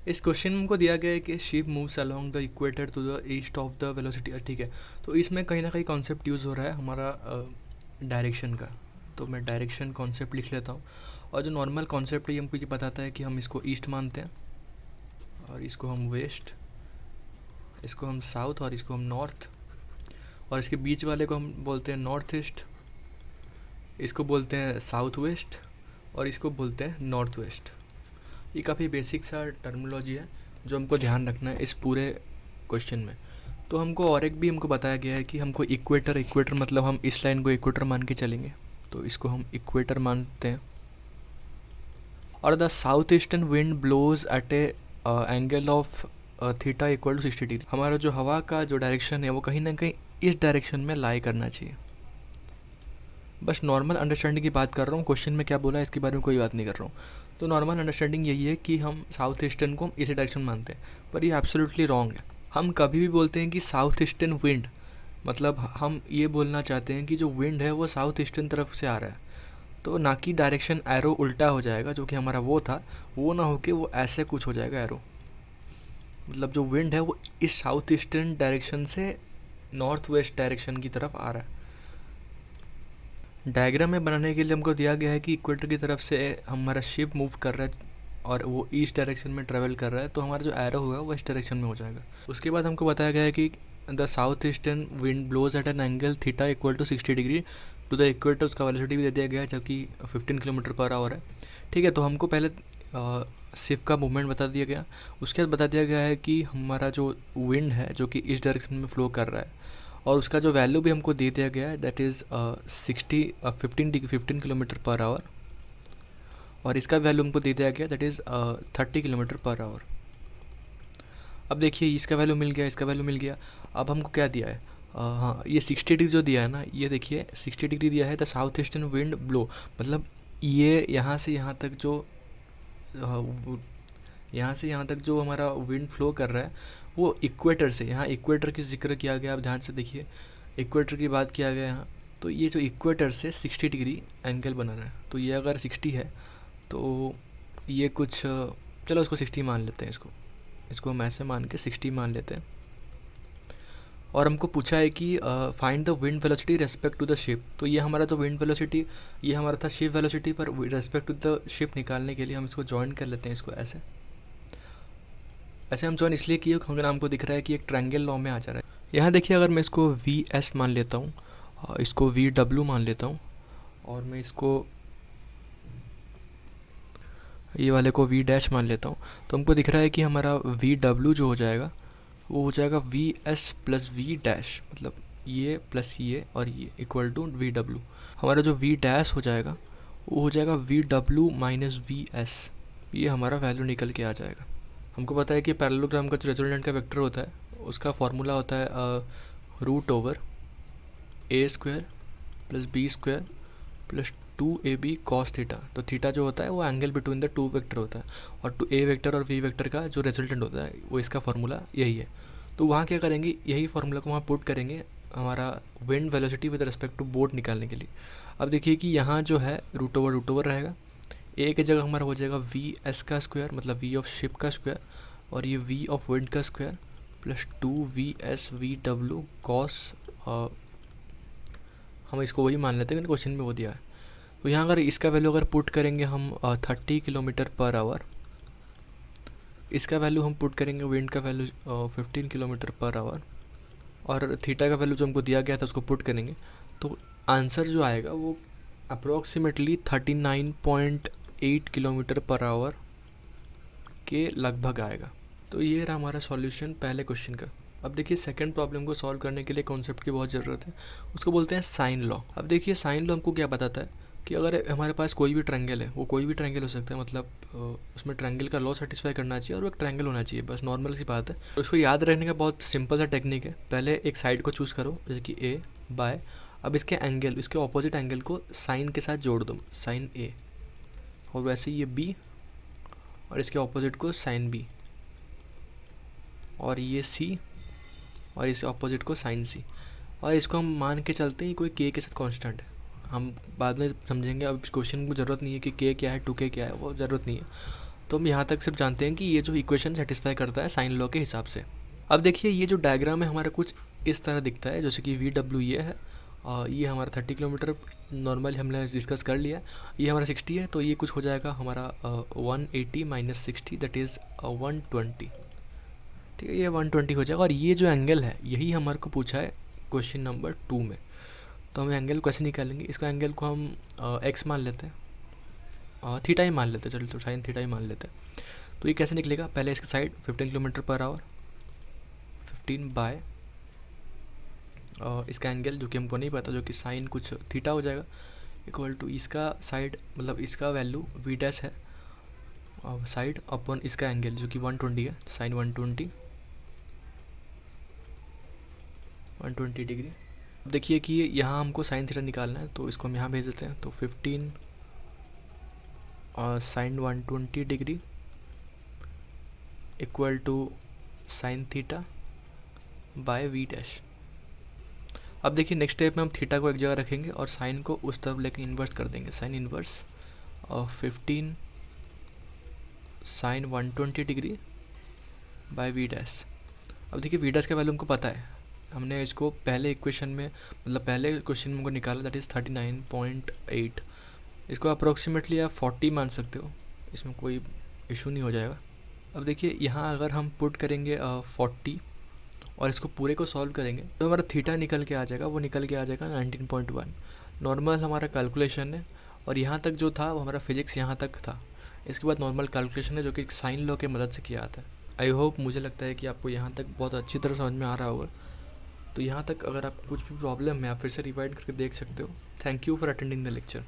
इस क्वेश्चन में हमको दिया गया है कि ship moves along the equator to the east of the velocity, ठीक है। तो इसमें कहीं ना कहीं कॉन्सेप्ट यूज़ हो रहा है हमारा डायरेक्शन का। तो मैं डायरेक्शन कॉन्सेप्ट लिख लेता हूँ। और जो नॉर्मल कॉन्सेप्ट है हमको ये बताता है कि हम इसको ईस्ट मानते हैं, और इसको हम वेस्ट, इसको हम साउथ, और इसको हम नॉर्थ, और इसके बीच वाले को हम बोलते हैं नॉर्थ ईस्ट, इसको बोलते हैं साउथ वेस्ट, और इसको बोलते हैं नॉर्थ वेस्ट। ये काफ़ी बेसिक सा टर्मिनोलॉजी है जो हमको ध्यान रखना है इस पूरे क्वेश्चन में। तो हमको और एक भी हमको बताया गया है कि हमको इक्वेटर मतलब हम इस लाइन को इक्वेटर मान के चलेंगे, तो इसको हम इक्वेटर मानते हैं। और the south eastern wind blows at a angle of theta equal to 60 degree. हमारा जो हवा का जो डायरेक्शन है वो कहीं ना कहीं इस डायरेक्शन में लाई करना चाहिए। बस नॉर्मल अंडरस्टैंडिंग की बात कर रहा हूँ, क्वेश्चन में क्या बोला है इसके बारे में कोई बात नहीं कर रहा हूँ। तो नॉर्मल अंडरस्टैंडिंग यही है कि हम साउथ ईस्टर्न को इसी डायरेक्शन मानते हैं, पर ये एब्सोल्युटली रॉन्ग है। हम कभी भी बोलते हैं कि साउथ ईस्टर्न विंड, मतलब हम ये बोलना चाहते हैं कि जो विंड है वो साउथ ईस्टर्न तरफ से आ रहा है, तो ना कि डायरेक्शन एरो उल्टा हो जाएगा जो कि हमारा वो था, वो ना हो के वो ऐसे कुछ हो जाएगा एरो। मतलब जो विंड है वो इस साउथ ईस्टर्न डायरेक्शन से नॉर्थ वेस्ट डायरेक्शन की तरफ आ रहा है। डायग्राम में बनाने के लिए हमको दिया गया है कि इक्वेटर की तरफ से हमारा शिप मूव कर रहा है और वो ईस्ट डायरेक्शन में ट्रेवल कर रहा है, तो हमारा जो एरो होगा वो इस डायरेक्शन में हो जाएगा। उसके बाद हमको बताया गया है कि the south eastern wind blows at an angle theta equal to 60 degree to the equator. उसका वेलोसिटी भी दे दिया गया है जो कि 15 किलोमीटर पर आवर है, ठीक है। तो हमको पहले शिप का मूवमेंट बता दिया गया, उसके बाद बता दिया गया है कि हमारा जो विंड है जो कि इस डायरेक्शन में फ्लो कर रहा है, और उसका जो वैल्यू भी हमको दे दिया गया है that is 15 kilometre per our, और इसका वैल्यू हमको दे दिया गया that is 30 kilometre per our. अब देखिए इसका वैल्यू मिल गया, इसका वैल्यू मिल गया। अब हमको क्या दिया है, हाँ ये 60 डिग्री जो दिया है ना, ये देखिए 60 डिग्री दिया है the south eastern wind blow, मतलब ये यहाँ से यहाँ तक जो यहाँ से यहाँ तक जो हमारा विंड फ्लो कर रहा है वो इक्वेटर से, यहाँ इक्वेटर की जिक्र किया गया, आप ध्यान से देखिए इक्वेटर की बात किया गया यहाँ। तो ये जो इक्वेटर से 60 डिग्री एंगल बना रहा है, तो ये अगर 60 है तो ये कुछ, चलो इसको 60 मान लेते हैं, इसको हम ऐसे मान के 60 मान लेते हैं। और हमको पूछा है कि find the wind velocity respect to the ship. तो ये हमारा जो विंड वेलोसिटी, ये हमारा था शिप वेलोसिटी, पर रेस्पेक्ट टू द शिप निकालने के लिए हम इसको जॉइन कर लेते हैं, इसको ऐसे ऐसे हम जॉइन इसलिए किए क्योंकि हमको दिख रहा है कि एक ट्रायंगल लॉ में आ जा रहा है। यहाँ देखिए अगर मैं इसको वी एस मान लेता हूँ, इसको वी डब्ल्यू मान लेता हूँ, और मैं इसको ये वाले को वी डैश मान लेता हूँ, तो हमको दिख रहा है कि हमारा वी डब्ल्यू जो हो जाएगा वो हो जाएगा V S plus V dash, मतलब ये प्लस ये और ये इक्वल टू वी डब्ल्यू। हमारा जो वी डैश हो जाएगा वो हो जाएगा V W minus V S, ये हमारा वैल्यू निकल के आ जाएगा। हमको पता है कि पैरेललोग्राम का जो रिजल्टेंट का वेक्टर होता है उसका फॉर्मूला होता है root over A square plus B square plus 2ab cos theta. तो थीटा जो होता है वो angle between the two vector होता है, और टू ए वेक्टर और वी वेक्टर का जो रिजल्टेंट होता है वो इसका फार्मूला यही है। तो वहाँ क्या करेंगे, यही फार्मूला को वहाँ पुट करेंगे हमारा wind velocity with respect to boat निकालने के लिए। अब देखिए कि यहाँ जो है रूट ओवर रहेगा, ए की जगह हमारा हो जाएगा वी एस का स्क्वायर, मतलब वी ऑफ शिप का स्क्वायर, और ये वी ऑफ विंड का square plus 2vs V W cos, हम इसको वही मान लेते हैं क्वेश्चन में वो दिया है। तो यहाँ अगर इसका वैल्यू अगर पुट करेंगे हम 30 किलोमीटर पर आवर, इसका वैल्यू हम पुट करेंगे विंड का वैल्यू 15 किलोमीटर पर आवर, और थीटा का वैल्यू जो हमको दिया गया था उसको पुट करेंगे, तो आंसर जो आएगा वो अप्रोक्सीमेटली 39.8 किलोमीटर पर आवर के लगभग आएगा। तो ये रहा हमारा सॉल्यूशन पहले क्वेश्चन का। अब देखिए सेकंड प्रॉब्लम को सॉल्व करने के लिए कॉन्सेप्ट की बहुत ज़रूरत है, उसको बोलते हैं साइन लॉ। अब देखिए साइन लॉ हमको क्या बताता है कि अगर हमारे पास कोई भी ट्रायंगल है, वो कोई भी ट्रायंगल हो सकता है, मतलब उसमें ट्रायंगल का लॉ सेटिस्फाई करना चाहिए और वो एक ट्रायंगल होना चाहिए, बस नॉर्मल सी बात है। तो इसको याद रखने का बहुत सिंपल सा टेक्निक है, पहले एक साइड को चूज़ करो जैसे कि ए बाय, अब इसके एंगल, इसके ऑपोजिट एंगल को साइन के साथ जोड़ दो, साइन ए, और वैसे ये बी, और इसके ऑपोजिट को साइन बी, और ये सी, और इसके ऑपोजिट को साइन सी, और इसको हम मान के चलते हैं कोई के साथ कांस्टेंट है। हम बाद में समझेंगे, अब इस क्वेश्चन को ज़रूरत नहीं है कि के क्या है, 2k क्या है, वो ज़रूरत नहीं है। तो हम यहाँ तक सिर्फ जानते हैं कि ये जो इक्वेशन सेटिस्फाई करता है साइन लॉ के हिसाब से। अब देखिए ये जो डायग्राम है हमारा कुछ इस तरह दिखता है, जैसे कि VW ये है, ये हमारा 30 किलोमीटर नॉर्मली हमने डिस्कस कर लिया, ये हमारा 60 है, तो ये कुछ हो जाएगा हमारा 180 माइनस 60 दैट इज़ 120। ठीक है, ये 120 हो जाएगा। और ये जो एंगल है यही हमारे को पूछा है क्वेश्चन नंबर 2 में। तो हम एंगल कैसे निकालेंगे, इसका एंगल को हम एक्स मान लेते हैं, थीटा ही मान लेते हैं, चलो तो साइन थीटा ही मान लेते हैं। तो ये कैसे निकलेगा, पहले इसकी side 15 kilometre per hour, 15 by इसका एंगल जो कि हमको नहीं पता, जो कि साइन कुछ थीटा हो जाएगा, इक्वल टू इसका साइड मतलब इसका वैल्यू V डैश है साइड अपॉन इसका एंगल जो कि 120 है, साइन 120 डिग्री। अब देखिए कि यहाँ हमको साइन थीटा निकालना है, तो इसको हम यहाँ भेज देते हैं। तो 15 और sine 120 degree equal to sine theta by V dash. अब देखिए नेक्स्ट स्टेप में हम थीटा को एक जगह रखेंगे और साइन को उस तरफ लेके इन्वर्स कर देंगे, साइन इन्वर्स और 15 sine 120 degree by V dash. अब देखिए V डैश का वैल्यू हमको पता है, हमने इसको पहले इक्वेशन में मतलब पहले क्वेश्चन में हमको निकाला, दैट इज़ 39.8। इसको अप्रोक्सीमेटली आप 40 मान सकते हो, इसमें कोई इशू नहीं हो जाएगा। अब देखिए यहाँ अगर हम पुट करेंगे 40 और इसको पूरे को सॉल्व करेंगे तो हमारा थीटा निकल के आ जाएगा, वो निकल के आ जाएगा 19.1। नॉर्मल हमारा कैलकुलेशन है और यहाँ तक जो था वो हमारा फिजिक्स यहाँ तक था। इसके बाद नॉर्मल कैलकुलेशन है जो कि साइन लॉ के मदद से किया जाता है। आई होप, मुझे लगता है कि आपको यहाँ तक बहुत अच्छी तरह समझ में आ रहा होगा। तो यहाँ तक अगर आपको कुछ भी प्रॉब्लम है आप फिर से रिवाइड करके देख सकते हो। Thank you for attending the lecture.